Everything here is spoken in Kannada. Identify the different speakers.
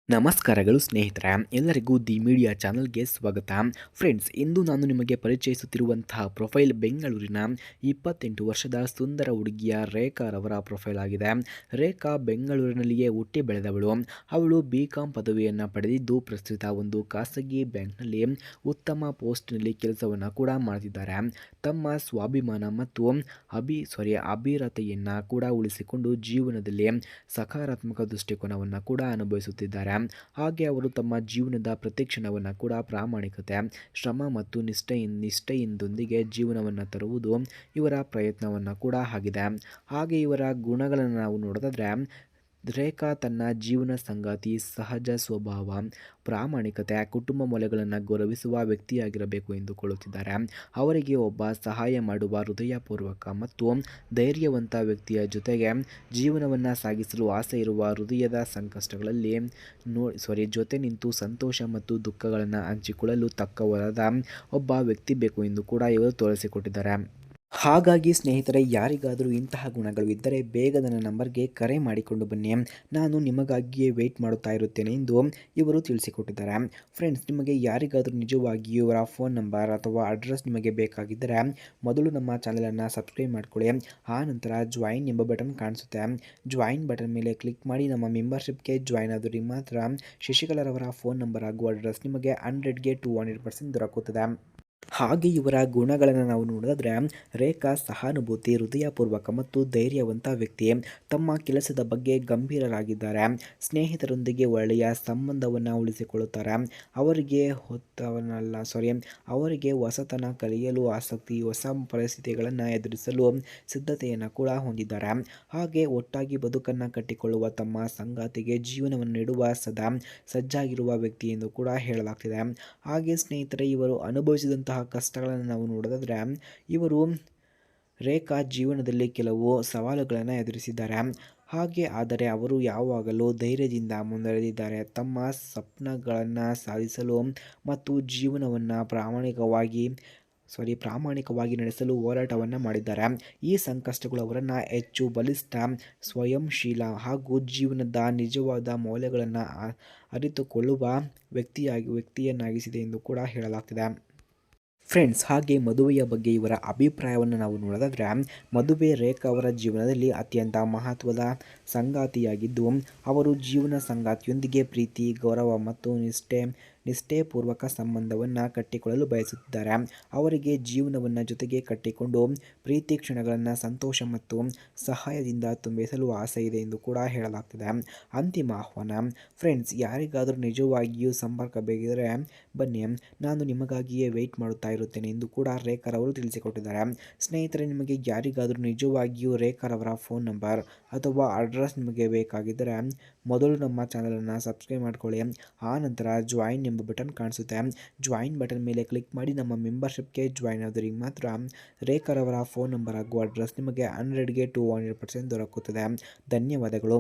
Speaker 1: ನಮಸ್ಕಾರಗಳು ಸ್ನೇಹಿತರೆ, ಎಲ್ಲರಿಗೂ ದಿ ಮೀಡಿಯಾ ಚಾನಲ್ಗೆ ಸ್ವಾಗತ. ಫ್ರೆಂಡ್ಸ್, ಇಂದು ನಾನು ನಿಮಗೆ ಪರಿಚಯಿಸುತ್ತಿರುವಂತಹ ಪ್ರೊಫೈಲ್ ಬೆಂಗಳೂರಿನ 28 ವರ್ಷದ ಸುಂದರ ಹುಡುಗಿಯ ರೇಖಾರವರ ಪ್ರೊಫೈಲ್ ಆಗಿದೆ. ರೇಖಾ ಬೆಂಗಳೂರಿನಲ್ಲಿಯೇ ಹುಟ್ಟಿ ಬೆಳೆದವಳು. ಅವಳು BCom ಪದವಿಯನ್ನು ಪಡೆದಿದ್ದು ಪ್ರಸ್ತುತ ಒಂದು ಖಾಸಗಿ ಬ್ಯಾಂಕ್ನಲ್ಲಿ ಉತ್ತಮ ಪೋಸ್ಟ್ನಲ್ಲಿ ಕೆಲಸವನ್ನು ಕೂಡ ಮಾಡ್ತಿದ್ದಾರೆ. ತಮ್ಮ ಸ್ವಾಭಿಮಾನ ಮತ್ತು ಅಭಿರತೆಯನ್ನು ಕೂಡ ಉಳಿಸಿಕೊಂಡು ಜೀವನದಲ್ಲಿ ಸಕಾರಾತ್ಮಕ ದೃಷ್ಟಿಕೋನವನ್ನು ಕೂಡ ಅನುಭವಿಸುತ್ತಿದ್ದಾರೆ. ಹಾಗೆ ಅವರು ತಮ್ಮ ಜೀವನದ ಪ್ರತಿ ಕ್ಷಣವನ್ನು ಕೂಡ ಪ್ರಾಮಾಣಿಕತೆ, ಶ್ರಮ ಮತ್ತು ನಿಷ್ಠೆಯಿಂದೊಂದಿಗೆ ಜೀವನವನ್ನು ತರುವುದು ಇವರ ಪ್ರಯತ್ನವನ್ನು ಕೂಡ ಆಗಿದೆ. ಹಾಗೆ ಇವರ ಗುಣಗಳನ್ನು ನಾವು ನೋಡೋದಾದರೆ, ರೇಖಾ ತನ್ನ ಜೀವನ ಸಂಗಾತಿ ಸಹಜ ಸ್ವಭಾವ, ಪ್ರಾಮಾಣಿಕತೆ, ಕುಟುಂಬ ಮೌಲ್ಯಗಳನ್ನು ಗೌರವಿಸುವ ವ್ಯಕ್ತಿಯಾಗಿರಬೇಕು ಎಂದುಕೊಳ್ಳುತ್ತಿದ್ದಾರೆ. ಅವರಿಗೆ ಒಬ್ಬ ಸಹಾಯ ಮಾಡುವ ಹೃದಯಪೂರ್ವಕ ಮತ್ತು ಧೈರ್ಯವಂತ ವ್ಯಕ್ತಿಯ ಜೊತೆಗೆ ಜೀವನವನ್ನು ಸಾಗಿಸಲು ಆಸೆ ಇರುವ ಹೃದಯದ ಸಂಕಷ್ಟಗಳಲ್ಲಿ ಜೊತೆ ನಿಂತು ಸಂತೋಷ ಮತ್ತು ದುಃಖಗಳನ್ನು ಹಂಚಿಕೊಳ್ಳಲು ತಕ್ಕವರಾದ ಒಬ್ಬ ವ್ಯಕ್ತಿ ಬೇಕು ಎಂದು ಕೂಡ ಇವರು ತೋರಿಸಿಕೊಟ್ಟಿದ್ದಾರೆ. ಹಾಗಾಗಿ ಸ್ನೇಹಿತರೆ, ಯಾರಿಗಾದರೂ ಇಂತಹ ಗುಣಗಳು ಇದ್ದರೆ ಬೇಗ ನನ್ನ ನಂಬರ್ಗೆ ಕರೆ ಮಾಡಿಕೊಂಡು ಬನ್ನಿ. ನಾನು ನಿಮಗಾಗಿಯೇ ವೆಯ್ಟ್ ಮಾಡುತ್ತಾ ಇರುತ್ತೇನೆ ಎಂದು ಇವರು ತಿಳಿಸಿಕೊಟ್ಟಿದ್ದಾರೆ. ಫ್ರೆಂಡ್ಸ್, ನಿಮಗೆ ಯಾರಿಗಾದರೂ ನಿಜವಾಗಿಯೂ ಇವರ ಫೋನ್ ನಂಬರ್ ಅಥವಾ ಅಡ್ರೆಸ್ ನಿಮಗೆ ಬೇಕಾಗಿದ್ದರೆ ಮೊದಲು ನಮ್ಮ ಚಾನಲನ್ನು ಸಬ್ಸ್ಕ್ರೈಬ್ ಮಾಡ್ಕೊಳ್ಳಿ. ಆ ನಂತರ ಜಾಯಿನ್ ಎಂಬ ಬಟನ್ ಕಾಣಿಸುತ್ತೆ. ಜಾಯಿನ್ ಬಟನ್ ಮೇಲೆ ಕ್ಲಿಕ್ ಮಾಡಿ ನಮ್ಮ ಮೆಂಬರ್ಶಿಪ್ಗೆ ಜಾಯಿನ್ ಆದವರಿಗೆ ಮಾತ್ರ ಶಶಿಕಲಾರವರ ಫೋನ್ ನಂಬರ್ ಹಾಗೂ ಅಡ್ರೆಸ್ ನಿಮಗೆ 100ಗೆ 200% ದೊರಕುತ್ತದೆ. ಹಾಗೆ ಇವರ ಗುಣಗಳನ್ನು ನಾವು ನೋಡೋದಾದರೆ, ರೇಖಾ ಸಹಾನುಭೂತಿ, ಹೃದಯಪೂರ್ವಕ ಮತ್ತು ಧೈರ್ಯವಂತ ವ್ಯಕ್ತಿ. ತಮ್ಮ ಕೆಲಸದ ಬಗ್ಗೆ ಗಂಭೀರರಾಗಿದ್ದಾರೆ. ಸ್ನೇಹಿತರೊಂದಿಗೆ ಒಳ್ಳೆಯ ಸಂಬಂಧವನ್ನು ಉಳಿಸಿಕೊಳ್ಳುತ್ತಾರೆ. ಅವರಿಗೆ ಹೊಸತನ ಕಲಿಯಲು ಆಸಕ್ತಿ, ಹೊಸ ಪರಿಸ್ಥಿತಿಗಳನ್ನು ಎದುರಿಸಲು ಸಿದ್ಧತೆಯನ್ನು ಕೂಡ ಹೊಂದಿದ್ದಾರೆ. ಹಾಗೆ ಒಟ್ಟಾಗಿ ಬದುಕನ್ನು ಕಟ್ಟಿಕೊಳ್ಳುವ ತಮ್ಮ ಸಂಗಾತಿಗೆ ಜೀವನವನ್ನು ನೀಡುವ ಸದಾ ಸಜ್ಜಾಗಿರುವ ವ್ಯಕ್ತಿ ಎಂದು ಕೂಡ ಹೇಳಲಾಗ್ತಿದೆ. ಹಾಗೆ ಸ್ನೇಹಿತರೆ, ಇವರು ಅನುಭವಿಸಿದಂತಹ ಕಷ್ಟಗಳನ್ನು ನಾವು ನೋಡೋದಾದರೆ, ರೇಖಾ ಜೀವನದಲ್ಲಿ ಕೆಲವು ಸವಾಲುಗಳನ್ನು ಎದುರಿಸಿದ್ದಾರೆ. ಆದರೆ ಅವರು ಯಾವಾಗಲೂ ಧೈರ್ಯದಿಂದ ಮುಂದುವರೆದಿದ್ದಾರೆ. ತಮ್ಮ ಸ್ವಪ್ನಗಳನ್ನು ಸಾಧಿಸಲು ಮತ್ತು ಜೀವನವನ್ನು ಪ್ರಾಮಾಣಿಕವಾಗಿ ನಡೆಸಲು ಹೋರಾಟವನ್ನು ಮಾಡಿದ್ದಾರೆ. ಈ ಸಂಕಷ್ಟಗಳು ಅವರನ್ನು ಹೆಚ್ಚು ಬಲಿಷ್ಠ, ಸ್ವಯಂಶೀಲ ಹಾಗೂ ಜೀವನದ ನಿಜವಾದ ಮೌಲ್ಯಗಳನ್ನು ಅರಿತುಕೊಳ್ಳುವ ವ್ಯಕ್ತಿಯನ್ನಾಗಿಸಿದೆ ಎಂದು ಕೂಡ ಹೇಳಲಾಗ್ತಿದೆ. ಫ್ರೆಂಡ್ಸ್, ಹಾಗೆ ಮದುವೆಯ ಬಗ್ಗೆ ಇವರ ಅಭಿಪ್ರಾಯವನ್ನು ನಾವು ನೋಡೋದಾದರೆ, ಮದುವೆ ರೇಖಾ ಅವರ ಜೀವನದಲ್ಲಿ ಅತ್ಯಂತ ಮಹತ್ವದ ಸಂಗಾತಿಯಾಗಿದ್ದು, ಅವರು ಜೀವನ ಸಂಗಾತಿಯೊಂದಿಗೆ ಪ್ರೀತಿ, ಗೌರವ ಮತ್ತು ನಿಷ್ಠೆಪೂರ್ವಕ ಸಂಬಂಧವನ್ನು ಕಟ್ಟಿಕೊಳ್ಳಲು ಬಯಸುತ್ತಿದ್ದಾರೆ. ಅವರಿಗೆ ಜೀವನವನ್ನು ಜೊತೆಗೆ ಕಟ್ಟಿಕೊಂಡು ಪ್ರೀತಿ ಕ್ಷಣಗಳನ್ನು ಸಂತೋಷ ಮತ್ತು ಸಹಾಯದಿಂದ ತುಂಬಿಸಲು ಆಸೆ ಇದೆ ಎಂದು ಕೂಡ ಹೇಳಲಾಗ್ತಿದೆ. ಅಂತಿಮ ಆಹ್ವಾನ. ಫ್ರೆಂಡ್ಸ್, ಯಾರಿಗಾದರೂ ನಿಜವಾಗಿಯೂ ಸಂಪರ್ಕ ಬೇಕಿದ್ದರೆ ಬನ್ನಿ, ನಾನು ನಿಮಗಾಗಿಯೇ ವೆಯ್ಟ್ ಮಾಡುತ್ತಾ ಇರುತ್ತೇನೆ ಎಂದು ಕೂಡ ರೇಖಾರವರು ತಿಳಿಸಿಕೊಟ್ಟಿದ್ದಾರೆ. ಸ್ನೇಹಿತರೆ, ನಿಮಗೆ ಯಾರಿಗಾದರೂ ನಿಜವಾಗಿಯೂ ರೇಖಾರವರ ಫೋನ್ ನಂಬರ್ ಅಥವಾ ಅಡ್ರೆಸ್ ನಿಮಗೆ ಬೇಕಾಗಿದ್ದರೆ ಮೊದಲು ನಮ್ಮ ಚಾನಲನ್ನು ಸಬ್ಸ್ಕ್ರೈಬ್ ಮಾಡ್ಕೊಳ್ಳಿ. ಆ ನಂತರ ಜಾಯಿನ್ ಎಂಬ ಬಟನ್ ಕಾಣಿಸುತ್ತೆ. ಜಾಯಿನ್ ಬಟನ್ ಮೇಲೆ ಕ್ಲಿಕ್ ಮಾಡಿ ನಮ್ಮ ಮೆಂಬರ್ಶಿಪ್ಗೆ ಜಾಯಿನ್ ಆದವರಿಗೆ ಮಾತ್ರ ರೇಖಾರವರ ಫೋನ್ ನಂಬರ್ ಹಾಗೂ ಅಡ್ರೆಸ್ ನಿಮಗೆ 100ಗೆ 200% ದೊರಕುತ್ತದೆ. ಧನ್ಯವಾದಗಳು.